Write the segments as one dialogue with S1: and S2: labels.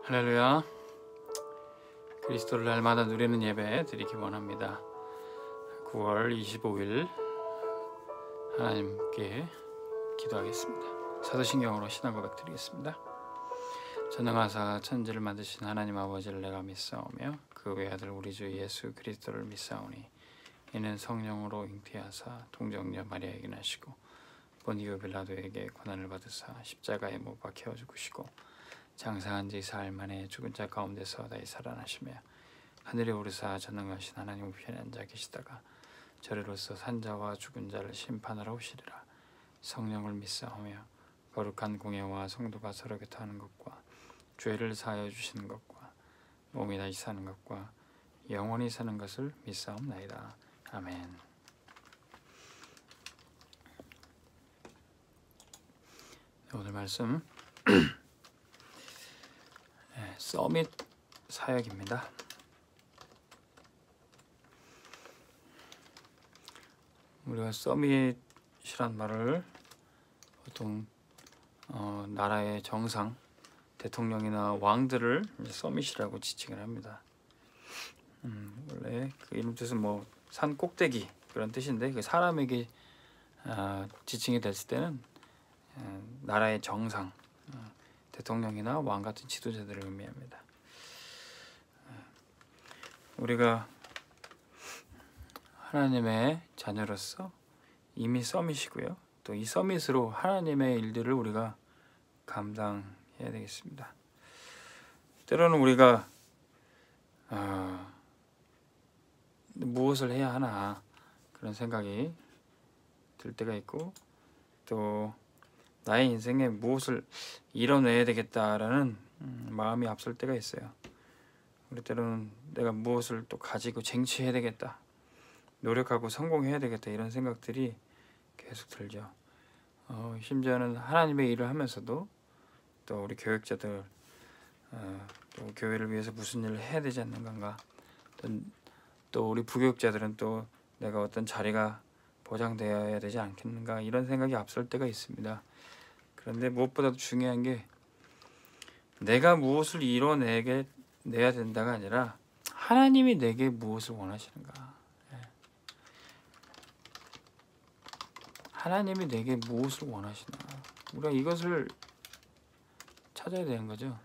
S1: 할렐루야. 그리스도를 날마다 누리는 예배 드리기 원합니다. 9월 25일 하나님께 기도하겠습니다. 사도신경으로 신앙 고백 드리겠습니다. 전능하사 천지를 만드신 하나님 아버지를 내가 믿사오며 그 외아들 우리 주 예수 그리스도를 믿사오니 이는 성령으로 잉태하사 동정녀 마리아에게 나시고 본디오 빌라도에게 고난을 받으사 십자가에 못 박혀 죽으시고 장사한 지 사흘 만에 죽은 자 가운데서 다시 살아나시며 하늘에 오르사 전능하신 하나님 우편에 앉아 계시다가 저리로서 산자와 죽은 자를 심판하러 오시리라. 성령을 믿사오며 거룩한 공예와 성도가 서로 교통하는 것과 죄를 사하여 주시는 것과 몸이 다시 사는 것과 영원히 사는 것을 믿사옵나이다. 아멘. 오늘 말씀 서밋 사역입니다. 우리가 서밋이란 말을 보통 나라의 정상, 대통령이나 왕들을 서밋이라고 지칭을 합니다. 원래 그 이름 뜻은 뭐 산 꼭대기 그런 뜻인데 그 사람에게 지칭이 됐을 때는 나라의 정상, 대통령이나 왕 같은 지도자들을 의미합니다. 우리가 하나님의 자녀로서 이미 서밋이고요. 또 이 서밋으로 하나님의 일들을 우리가 감당해야 되겠습니다. 때로는 우리가 무엇을 해야 하나 그런 생각이 들 때가 있고 또 나의 인생에 무엇을 이뤄내야 되겠다라는 마음이 앞설 때가 있어요. 우리 때로는 내가 무엇을 또 가지고 쟁취해야 되겠다, 노력하고 성공해야 되겠다 이런 생각들이 계속 들죠. 심지어는 하나님의 일을 하면서도 또 우리 교역자들 또 교회를 위해서 무슨 일을 해야 되지 않는 건가, 또 우리 부교육자들은 또 내가 어떤 자리가 보장되어야 되지 않겠는가 이런 생각이 앞설 때가 있습니다. 그런데 무엇보다도 중요한 게 내가 무엇을 이뤄내야 된다가 아니라 하나님이 내게 무엇을 원하시는가. 하나님이 내게 무엇을 원하시나. 우리가 이것을 찾아야 되는 거죠.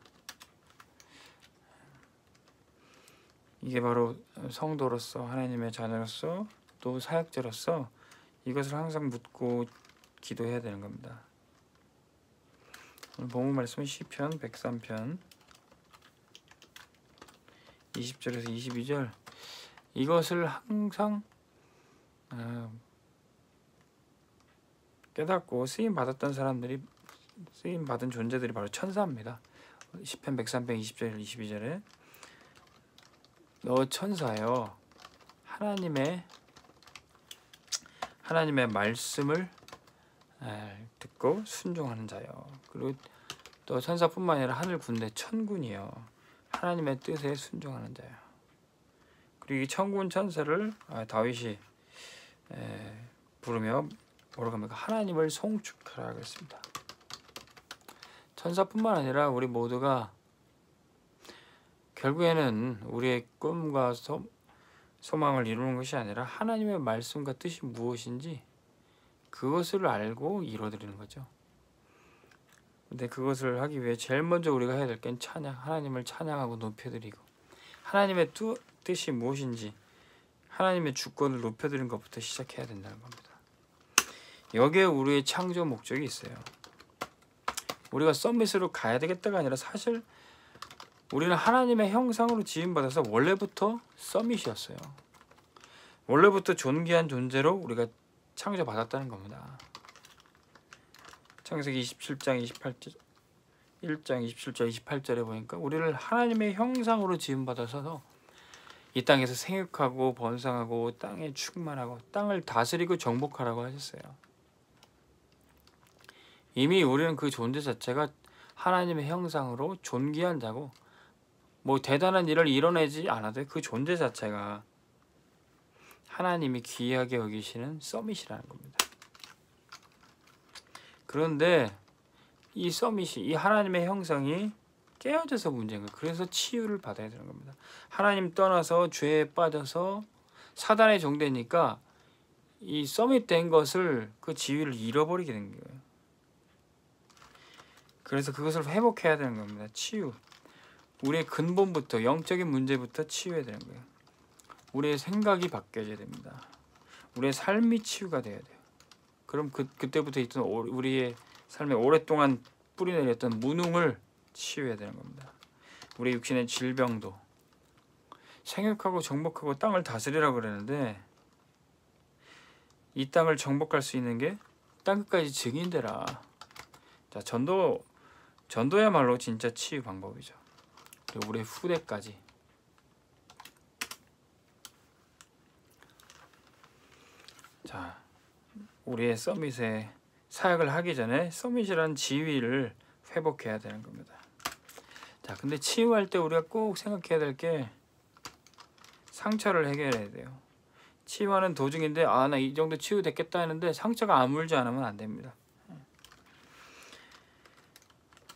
S1: 이게 바로 성도로서, 하나님의 자녀로서, 또 사역자로서 이것을 항상 묻고 기도해야 되는 겁니다. 오늘 본문 말씀은 시편 103편 20절에서 22절. 이것을 항상 깨닫고 쓰임 받았던 사람들이, 쓰임 받은 존재들이 바로 천사입니다. 시편 103편 20절 22절에 너 천사여 하나님의 말씀을 듣고 순종하는 자요. 그리고 또 천사뿐만 아니라 하늘 군대 천군이요 하나님의 뜻에 순종하는 자요. 그리고 이 천군 천사를 다윗이 부르며 뭐라고 합니까? 하나님을 송축하라고 했습니다. 천사뿐만 아니라 우리 모두가 결국에는 우리의 꿈과 소망을 이루는 것이 아니라 하나님의 말씀과 뜻이 무엇인지 그것을 알고 이루어드리는 거죠. 근데 그것을 하기 위해 제일 먼저 우리가 해야 될 게 찬양, 하나님을 찬양하고 높여드리고 하나님의 뜻이 무엇인지 하나님의 주권을 높여드리는 것부터 시작해야 된다는 겁니다. 여기에 우리의 창조 목적이 있어요. 우리가 서밋으로 가야 되겠다가 아니라 사실 우리는 하나님의 형상으로 지음받아서 원래부터 서밋이었어요. 원래부터 존귀한 존재로 우리가 창조받았다는 겁니다. 창세기 27장 28절 1장 27절 28절에 보니까 우리를 하나님의 형상으로 지음받아서 이 땅에서 생육하고 번성하고 땅에 충만하고 땅을 다스리고 정복하라고 하셨어요. 이미 우리는 그 존재 자체가 하나님의 형상으로 존귀한 자고 뭐 대단한 일을 이뤄내지 않아도 그 존재 자체가 하나님이 귀하게 여기시는 서밋이라는 겁니다. 그런데 이 서밋이, 이 하나님의 형상이 깨어져서 문제인 거예요. 그래서 치유를 받아야 되는 겁니다. 하나님 떠나서 죄에 빠져서 사단의 종되니까 이 서밋된 것을 그 지위를 잃어버리게 된 거예요. 그래서 그것을 회복해야 되는 겁니다. 치유. 우리의 근본부터 영적인 문제부터 치유해야 되는 거예요. 우리의 생각이 바뀌어야 됩니다. 우리의 삶이 치유가 돼야 돼요. 그럼 그때부터 있던 우리의 삶에 오랫동안 뿌리내렸던 무능을 치유해야 되는 겁니다. 우리 육신의 질병도 생육하고 정복하고 땅을 다스리라고 그러는데 이 땅을 정복할 수 있는 게 땅끝까지 증인되라. 자, 전도야말로 진짜 치유 방법이죠. 그리고 우리 후대까지. 자, 우리의 서밋에 사역을 하기 전에 서밋이라는 지위를 회복해야 되는 겁니다. 자, 근데 치유할 때 우리가 꼭 생각해야 될 게 상처를 해결해야 돼요. 치유하는 도중인데 나 이 정도 치유됐겠다 했는데 상처가 아물지 않으면 안 됩니다.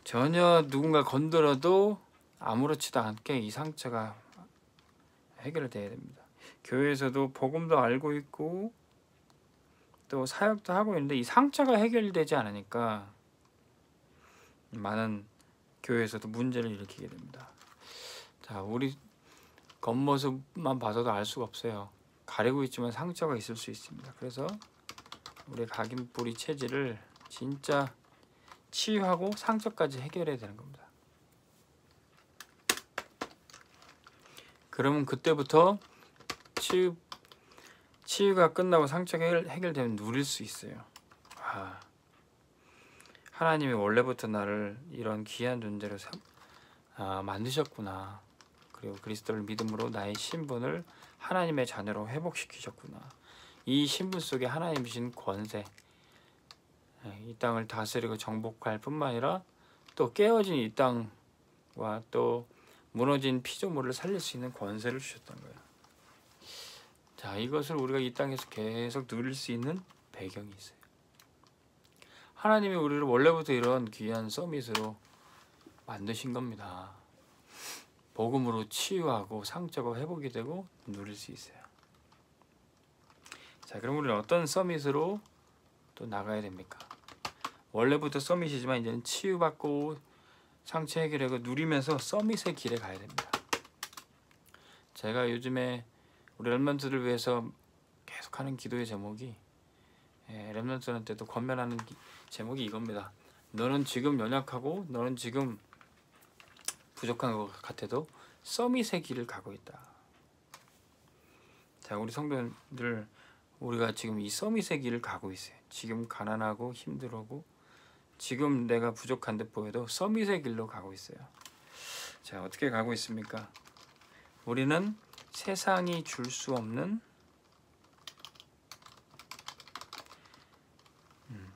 S1: 전혀 누군가 건드려도 아무렇지도 않게 이 상처가 해결돼야 됩니다. 교회에서도 복음도 알고 있고 또 사역도 하고 있는데 이 상처가 해결되지 않으니까 많은 교회에서도 문제를 일으키게 됩니다. 자, 우리 겉모습만 봐서도 알 수가 없어요. 가리고 있지만 상처가 있을 수 있습니다. 그래서 우리 각인뿌리 체질을 진짜 치유하고 상처까지 해결해야 되는 겁니다. 그러면 그때부터 치유가 끝나고 상처가 해결되면 누릴 수 있어요. 하나님이 원래부터 나를 이런 귀한 존재로 만드셨구나. 그리고 그리스도를 믿음으로 나의 신분을 하나님의 자녀로 회복시키셨구나. 이 신분 속에 하나님 주신 권세, 이 땅을 다스리고 정복할 뿐만 아니라 또 깨어진 이 땅과 또 무너진 피조물을 살릴 수 있는 권세를 주셨던 거예요. 자, 이것을 우리가 이 땅에서 계속 누릴 수 있는 배경이 있어요. 하나님이 우리를 원래부터 이런 귀한 서밋으로 만드신 겁니다. 복음으로 치유하고 상처가 회복이 되고 누릴 수 있어요. 자, 그럼 우리는 어떤 서밋으로 또 나가야 됩니까? 원래부터 서밋이지만 이제는 치유받고 상처 해결하고 누리면서 서밋의 길에 가야 됩니다. 제가 요즘에 우리 렘넌트를 위해서 계속하는 기도의 제목이 렘넌트한테도 권면하는 제목이 이겁니다. 너는 지금 연약하고 너는 지금 부족한 것 같아도 서밋의 길을 가고 있다. 자, 우리 성도들, 우리가 지금 이 서밋의 길을 가고 있어요. 지금 가난하고 힘들고 지금 내가 부족한 듯 보여도 서밋의 길로 가고 있어요. 자, 어떻게 가고 있습니까? 우리는 세상이 줄 수 없는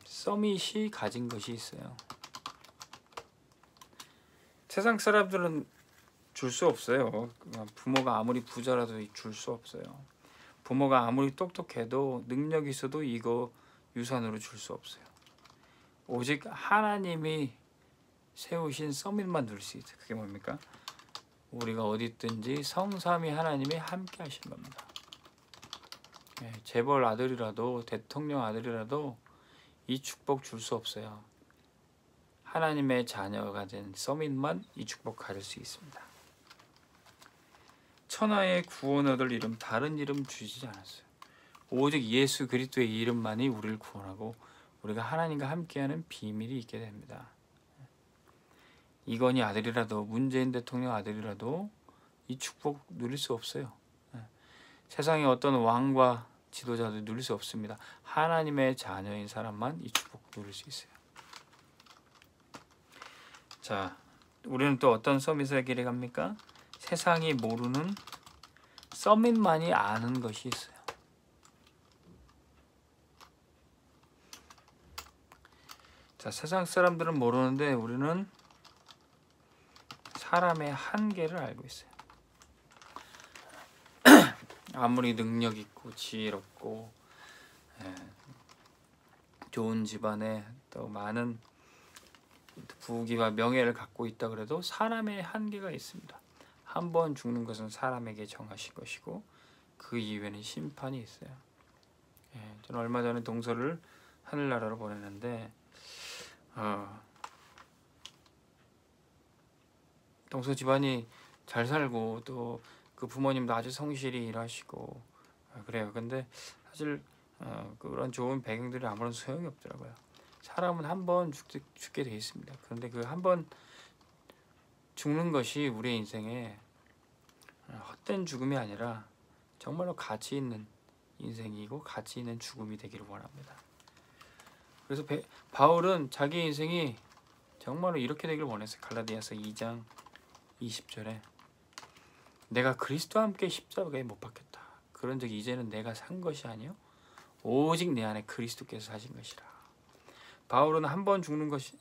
S1: 서밋이 가진 것이 있어요. 세상 사람들은 줄 수 없어요. 부모가 아무리 부자라도 줄 수 없어요. 부모가 아무리 똑똑해도 능력이 있어도 이거 유산으로 줄 수 없어요. 오직 하나님이 세우신 서밋만 누릴 수 있어요. 그게 뭡니까? 우리가 어디 있든지 성삼위 하나님이 함께 하신 겁니다. 재벌 아들이라도 대통령 아들이라도 이 축복 줄 수 없어요. 하나님의 자녀가 된 서밋만 이 축복 가질 수 있습니다. 천하의 구원 얻을 이름 다른 이름 주시지 않았어요. 오직 예수 그리스도의 이름만이 우리를 구원하고 우리가 하나님과 함께하는 비밀이 있게 됩니다. 이건희 아들이라도 문재인 대통령 아들이라도 이 축복 누릴 수 없어요. 세상의 어떤 왕과 지도자도 누릴 수 없습니다. 하나님의 자녀인 사람만 이 축복 누릴 수 있어요. 자, 우리는 또 어떤 서밋의 길에 갑니까? 세상이 모르는 서밋만이 아는 것이 있어요. 자, 세상 사람들은 모르는데 우리는 사람의 한계를 알고 있어요. 아무리 능력 있고 지혜롭고 좋은 집안에 또 많은 부귀와 명예를 갖고 있다 그래도 사람의 한계가 있습니다. 한 번 죽는 것은 사람에게 정하신 것이고 그 이후에는 심판이 있어요. 저는 얼마 전에 동서를 하늘나라로 보내는데 동서 집안이 잘 살고 또 그 부모님도 아주 성실히 일하시고 그래요. 근데 사실 그런 좋은 배경들이 아무런 소용이 없더라고요. 사람은 한 번 죽게 돼 있습니다. 그런데 그 한 번 죽는 것이 우리의 인생에 헛된 죽음이 아니라 정말로 가치 있는 인생이고 가치 있는 죽음이 되기를 원합니다. 그래서 바울은 자기 인생이 정말로 이렇게 되기를 원했어요. 갈라디아서 2장 20절에 내가 그리스도와 함께 십자가에 못 박혔다. 그런즉 이제는 내가 산 것이 아니요 오직 내 안에 그리스도께서 사신 것이라. 바울은 한 번 죽는 것이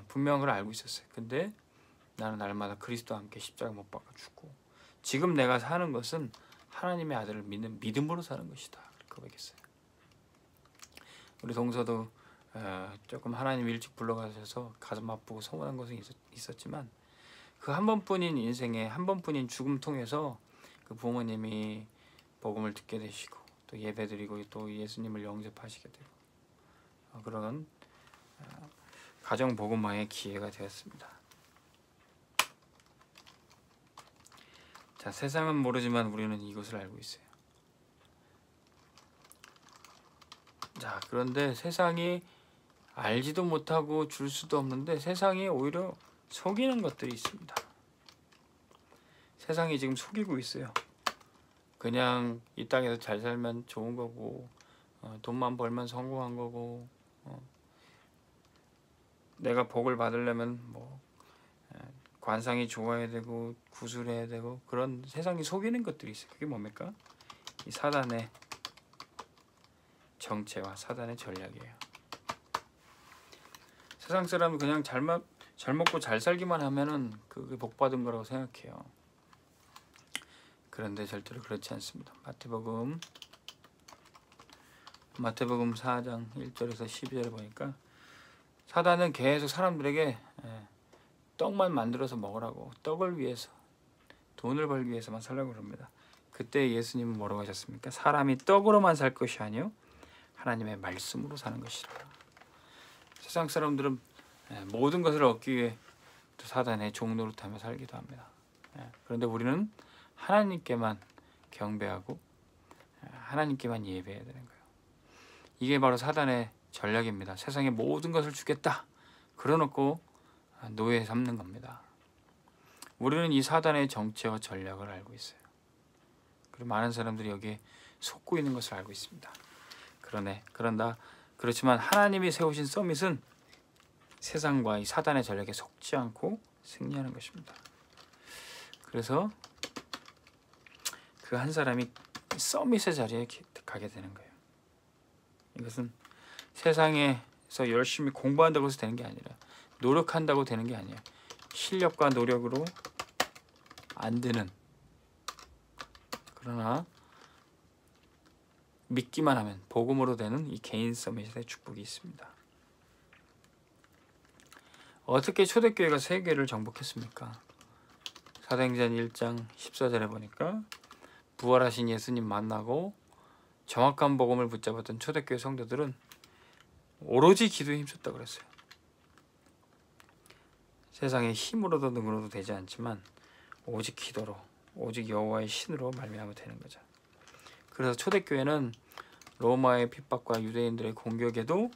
S1: 분명한 걸 알고 있었어요. 근데 나는 날마다 그리스도와 함께 십자가 못 박아 죽고 지금 내가 사는 것은 하나님의 아들을 믿는 믿음으로 사는 것이다. 고백했어요. 우리 동서도 조금 하나님 일찍 불러가셔서 가슴 아프고 서운한 것은 있었지만 그 한 번뿐인 인생에 한 번뿐인 죽음 통해서 그 부모님이 복음을 듣게 되시고 또 예배드리고 또 예수님을 영접하시게 되고 그런 가정 복음화의 기회가 되었습니다. 자, 세상은 모르지만 우리는 이것을 알고 있어요. 자, 그런데 세상이 알지도 못하고 줄 수도 없는데 세상이 오히려 속이는 것들이 있습니다. 세상이 지금 속이고 있어요. 그냥 이 땅에서 잘 살면 좋은 거고 돈만 벌면 성공한 거고 내가 복을 받으려면 뭐 관상이 좋아야 되고 구술해야 되고 그런 세상이 속이는 것들이 있어요. 그게 뭡니까? 이 사단의 정체와 사단의 전략이에요. 세상 사람은 그냥 잘 먹고 잘 살기만 하면은 그게 복 받은 거라고 생각해요. 그런데 절대로 그렇지 않습니다. 마태복음 4장 1절에서 12절에 보니까 사단은 계속 사람들에게 떡만 만들어서 먹으라고 떡을 위해서 돈을 벌기 위해서만 살라고 그럽니다. 그때 예수님은 뭐라고 하셨습니까? 사람이 떡으로만 살 것이 아니요 하나님의 말씀으로 사는 것이라. 세상 사람들은 모든 것을 얻기 위해 또 사단의 종노릇하며 살기도 합니다. 그런데 우리는 하나님께만 경배하고 하나님께만 예배해야 되는 거예요. 이게 바로 사단의 전략입니다. 세상의 모든 것을 주겠다 그러놓고 노예 삼는 겁니다. 우리는 이 사단의 정체와 전략을 알고 있어요. 그리고 많은 사람들이 여기에 속고 있는 것을 알고 있습니다. 그렇지만 하나님이 세우신 서밋은 세상과 이 사단의 전략에 속지 않고 승리하는 것입니다. 그래서 그 한 사람이 서밋의 자리에 가게 되는 거예요. 이것은 세상에서 열심히 공부한다고 해서 되는 게 아니라 노력한다고 되는 게 아니에요. 실력과 노력으로 안 되는, 그러나 믿기만 하면 복음으로 되는 이 개인 서밋의 축복이 있습니다. 어떻게 초대교회가 세계를 정복했습니까? 사도행전 1장 14절에 보니까 부활하신 예수님 만나고 정확한 복음을 붙잡았던 초대교회 성도들은 오로지 기도에 힘썼다고 그랬어요. 세상의 힘으로도 능으로도 되지 않지만 오직 기도로, 오직 여호와의 신으로 말미암아 되는 거죠. 그래서 초대교회는 로마의 핍박과 유대인들의 공격에도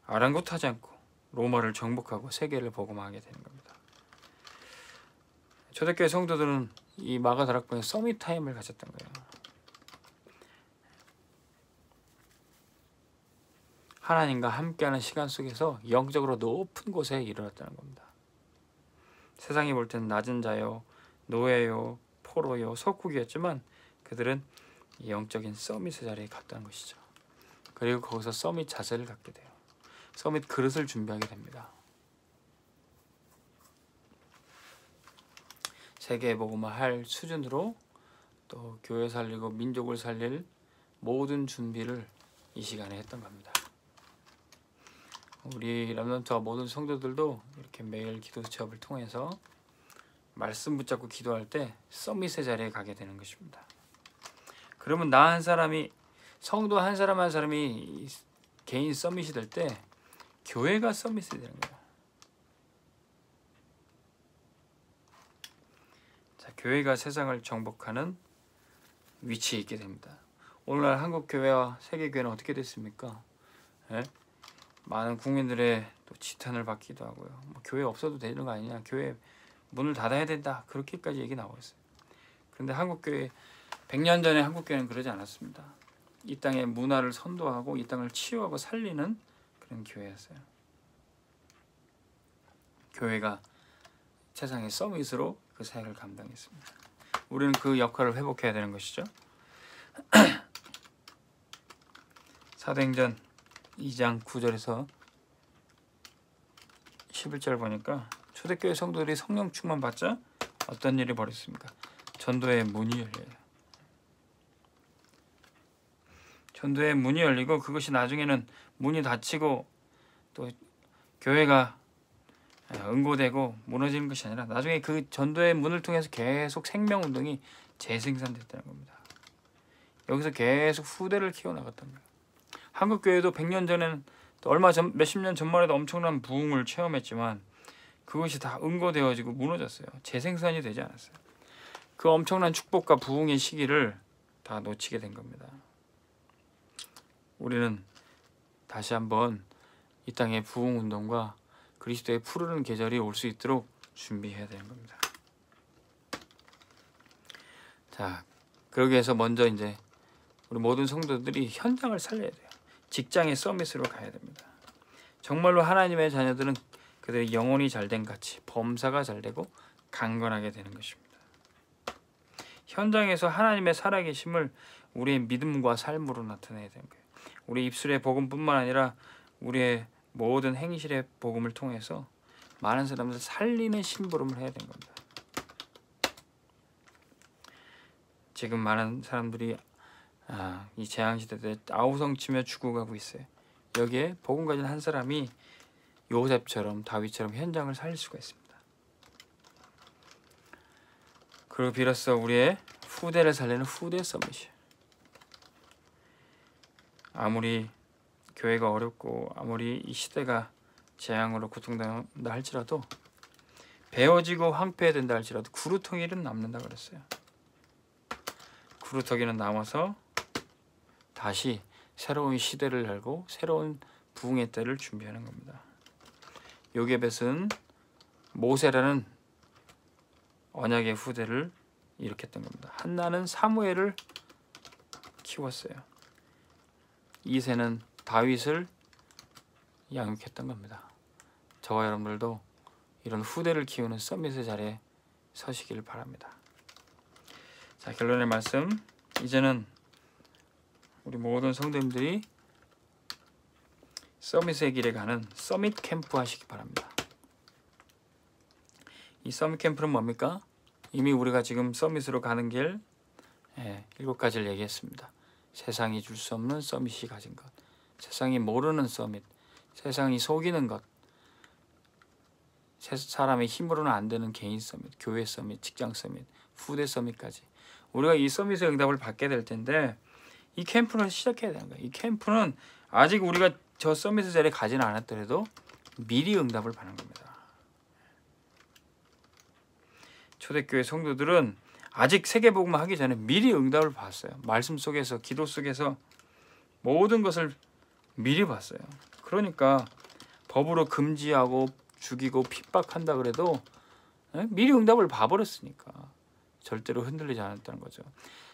S1: 아랑곳하지 않고 로마를 정복하고 세계를 복음하게 되는 겁니다. 초대교회 성도들은 이 마가다락방에 서밋 타임을 가졌던 거예요. 하나님과 함께하는 시간 속에서 영적으로 높은 곳에 이르렀다는 겁니다. 세상이 볼 때는 낮은 자요, 노예요, 포로요, 석국이었지만 그들은 영적인 서밋의 자리에 갔다는 것이죠. 그리고 거기서 서밋 자세를 갖게 돼요. 서밋 그릇을 준비하게 됩니다. 세계 복음화 할 수준으로 또 교회 살리고 민족을 살릴 모든 준비를 이 시간에 했던 겁니다. 우리 렘넌트와 모든 성도들도 이렇게 매일 기도 체험을 통해서 말씀 붙잡고 기도할 때 서밋의 자리에 가게 되는 것입니다. 그러면 나 한 사람이, 성도 한 사람 한 사람이 개인 서밋이 될 때 교회가 서밋이 되는 거예요. 자, 교회가 세상을 정복하는 위치에 있게 됩니다. 오늘날 한국 교회와 세계 교회는 어떻게 됐습니까? 예? 많은 국민들의 또 지탄을 받기도 하고요. 뭐 교회 없어도 되는 거 아니냐? 교회 문을 닫아야 된다. 그렇게까지 얘기 나오고 있어요. 그런데 한국 교회 100년 전에 한국 교회는 그러지 않았습니다. 이 땅의 문화를 선도하고 이 땅을 치유하고 살리는 그런 교회였어요. 교회가 세상의 서밋으로 그 사역을 감당했습니다. 우리는 그 역할을 회복해야 되는 것이죠. 사도행전 2장 9절에서 11절 보니까 초대교회 성도들이 성령 충만 받자 어떤 일이 벌어졌습니까? 전도의 문이 열려요. 전도의 문이 열리고 그것이 나중에는 문이 닫히고 또 교회가 응고되고 무너지는 것이 아니라 나중에 그 전도의 문을 통해서 계속 생명운동이 재생산됐다는 겁니다. 여기서 계속 후대를 키워나갔던 거예요. 한국교회도 100년 전에는 또 몇십 년 전만 해도 엄청난 부흥을 체험했지만 그것이 다 응고되어지고 무너졌어요. 재생산이 되지 않았어요. 그 엄청난 축복과 부흥의 시기를 다 놓치게 된 겁니다. 우리는 다시 한번 이 땅의 부흥운동과 그리스도의 푸르른 계절이 올 수 있도록 준비해야 되는 겁니다. 자, 그러기 위해서 먼저 이제 우리 모든 성도들이 현장을 살려야 돼요. 직장의 서밋으로 가야 됩니다. 정말로 하나님의 자녀들은 그들의 영혼이 잘된 같이 범사가 잘되고 강건하게 되는 것입니다. 현장에서 하나님의 살아계심을 우리의 믿음과 삶으로 나타내야 되는 거예요. 우리 입술의 복음뿐만 아니라 우리의 모든 행실의 복음을 통해서 많은 사람들 살리는 심부름을 해야 되는 겁니다. 지금 많은 사람들이 이 재앙시대 때 아우성치며 죽어가고 있어요. 여기에 복음 가진 한 사람이 요셉처럼 다윗처럼 현장을 살릴 수가 있습니다. 그리고 비로소 우리의 후대를 살리는 후대 서밋이, 아무리 교회가 어렵고 아무리 이 시대가 재앙으로 고통당한다 할지라도 베어지고 황폐해된다 할지라도 구루터기는 남는다 그랬어요. 구루터기는 남아서 다시 새로운 시대를 열고 새로운 부흥의 때를 준비하는 겁니다. 요게벳은 모세라는 언약의 후대를 일으켰던 겁니다. 한나는 사무엘을 키웠어요. 이새는 다윗을 양육했던 겁니다. 저와 여러분들도 이런 후대를 키우는 서밋의 자리에 서시길 바랍니다. 자, 결론의 말씀, 이제는 우리 모든 성도님들이 서밋의 길에 가는 서밋 캠프 하시기 바랍니다. 이 서밋 캠프는 뭡니까? 이미 우리가 지금 서밋으로 가는 길 7가지를 얘기했습니다. 세상이 줄 수 없는 서밋이 가진 것, 세상이 모르는 서밋, 세상이 속이는 것, 사람의 힘으로는 안 되는 개인 서밋, 교회 서밋, 직장 서밋, 후대 서밋까지 우리가 이 서밋의 응답을 받게 될 텐데, 이 캠프를 시작해야 되는 거예요. 이 캠프는 아직 우리가 저 서밋의 자리에 가지는 않았더라도 미리 응답을 받는 겁니다. 초대교회 성도들은 아직 세계복음을 하기 전에 미리 응답을 봤어요. 말씀 속에서, 기도 속에서 모든 것을 미리 봤어요. 그러니까 법으로 금지하고 죽이고 핍박한다 그래도 미리 응답을 봐버렸으니까 절대로 흔들리지 않았다는 거죠.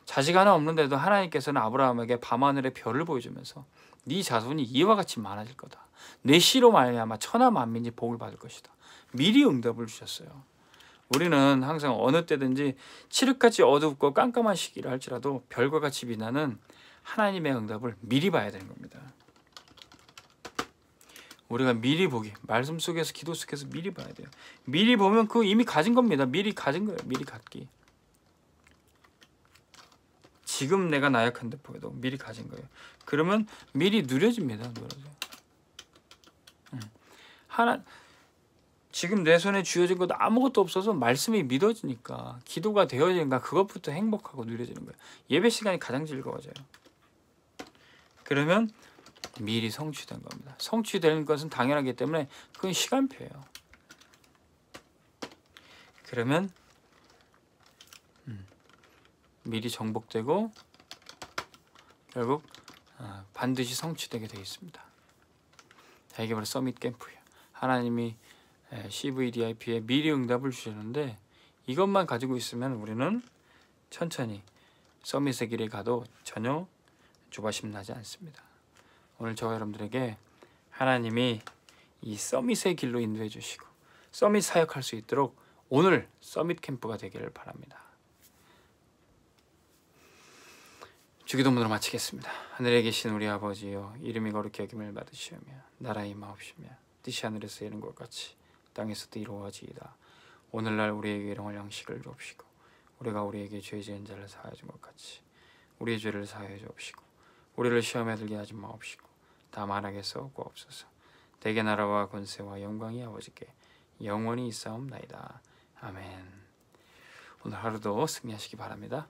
S1: 자식 하나 없는데도 하나님께서는 아브라함에게 밤하늘의 별을 보여주면서 네 자손이 이와 같이 많아질 거다. 내 씨로 말미암아 천하 만민이 복을 받을 것이다. 미리 응답을 주셨어요. 우리는 항상 어느 때든지 칠흑같이 어둡고 깜깜한 시기를 할지라도 별과 같이 빛나는 하나님의 응답을 미리 봐야 되는 겁니다. 우리가 미리 보기, 말씀 속에서, 기도 속에서 미리 봐야 돼요. 미리 보면 그거 이미 가진 겁니다. 미리 가진 거예요. 미리 갖기. 지금 내가 나약한데 보여도 미리 가진 거예요. 그러면 미리 누려집니다. 누려져. 하나 지금 내 손에 쥐어진 것도 아무것도 없어서 말씀이 믿어지니까 기도가 되어지니까 그것부터 행복하고 누려지는 거예요. 예배 시간이 가장 즐거워져요. 그러면 미리 성취된 겁니다. 성취되는 것은 당연하기 때문에 그건 시간표예요. 그러면 미리 정복되고 결국 반드시 성취되게 되어 있습니다. 이게 바로 서밋 캠프예요. 하나님이 CVDIP에 미리 응답을 주셨는데 이것만 가지고 있으면 우리는 천천히 서밋의 길에 가도 전혀 조바심 나지 않습니다. 오늘 저와 여러분들에게 하나님이 이 서밋의 길로 인도해 주시고 서밋 사역할 수 있도록 오늘 서밋 캠프가 되기를 바랍니다. 주기도문으로 마치겠습니다. 하늘에 계신 우리 아버지여, 이름이 거룩히 여김을 받으시오며 나라의 임하옵시며 뜻이 하늘에서 이룬 것 같이 땅에서도 이루어지이다. 오늘날 우리에게 일용할 양식을 주옵시고 우리가 우리에게 죄 지은 자를 사하여 준 것 같이 우리의 죄를 사하여 주옵시고 우리를 시험에 들게 하지 마옵시고 다만 악에서 싸우고 없소서. 대개 나라와 권세와 영광이 아버지께 영원히 있사옵나이다. 아멘. 오늘 하루도 승리하시기 바랍니다.